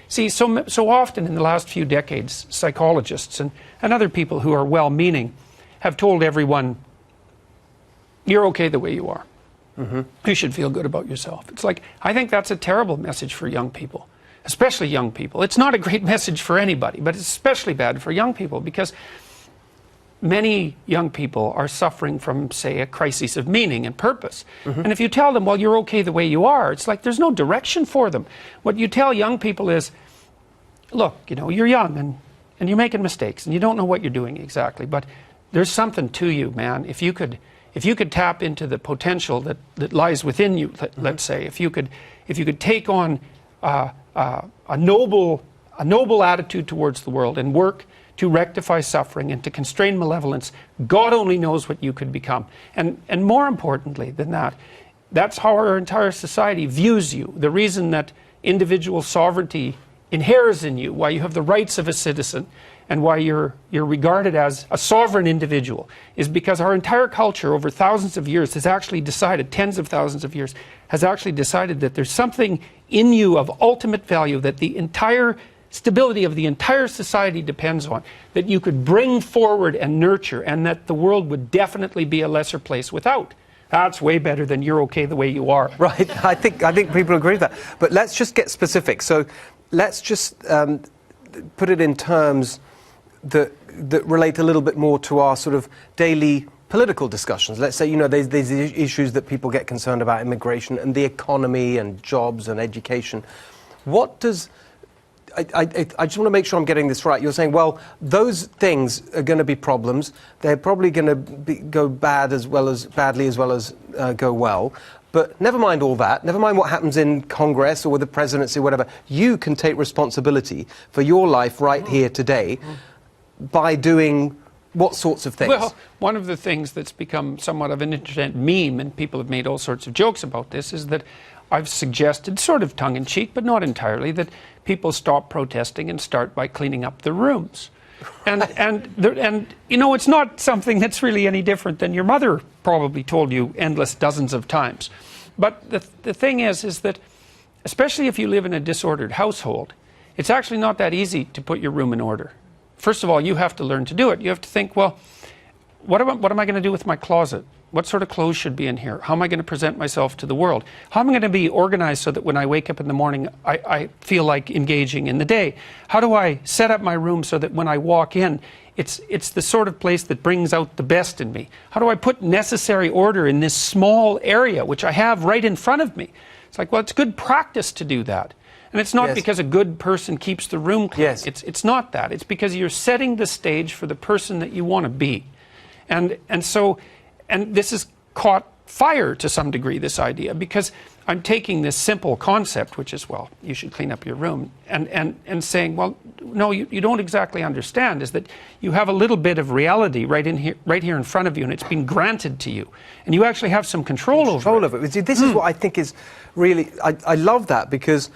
See, so often in the last few decades, psychologists and other people who are well-meaning have told everyone, you're okay the way you are. You should feel good about yourself. It's like, I think that's a terrible message for young people, especially young people. It's not a great message for anybody, but it's especially bad for young people because many young people are suffering from, say, a crisis of meaning and purpose. And if you tell them, well, you're okay the way you are, it's like there's no direction for them. What you tell young people is, look, you know, you're young and you're making mistakes and you don't know what you're doing exactly, but there's something to you, man. If you could tap into the potential that lies within you, let's say, if you could take on a noble attitude towards the world and work to rectify suffering and to constrain malevolence, God only knows what you could become. And more importantly than that, that's how our entire society views you. The reason that individual sovereignty inheres in you, why you have the rights of a citizen, and why you're regarded as a sovereign individual, is because our entire culture over thousands of years has actually decided, tens of thousands of years, has actually decided that there's something in you of ultimate value that the entire stability of the entire society depends on, that you could bring forward and nurture, and that the world would definitely be a lesser place without. That's way better than you're okay the way you are. Right, I think people agree with that. But let's just get specific. So let's just put it in terms that relate a little bit more to our sort of daily political discussions. Let's say, you know, there's issues that people get concerned about, immigration and the economy and jobs and education. What does... I just want to make sure I'm getting this right. You're saying, well, those things are going to be problems. They're probably going to go bad as well as badly as well as go well. But never mind all that. Never mind what happens in Congress or with the presidency, whatever. You can take responsibility for your life right here today by doing what sorts of things? Well, one of the things that's become somewhat of an internet meme, and people have made all sorts of jokes about this, is that I've suggested, sort of tongue-in-cheek, but not entirely, that people stop protesting and start by cleaning up the rooms. And you know, it's not something that's really any different than your mother probably told you endless dozens of times. But the thing is that, especially if you live in a disordered household, it's actually not that easy to put your room in order. First of all, you have to learn to do it. You have to think, well, what am I going to do with my closet? What sort of clothes should be in here? How am I going to present myself to the world? How am I going to be organized so that when I wake up in the morning, I feel like engaging in the day? How do I set up my room so that when I walk in, it's the sort of place that brings out the best in me? How do I put necessary order in this small area, which I have right in front of me? It's like, well, it's good practice to do that. And it's not because a good person keeps the room clean. It's not that. It's because you're setting the stage for the person that you want to be. And this has caught fire to some degree, this idea, because I'm taking this simple concept, which is, well, you should clean up your room, and saying, well, no, you don't exactly understand, is that you have a little bit of reality right here in front of you, and it's been granted to you, and you actually have some control over it. This is what I think is really, I love that, because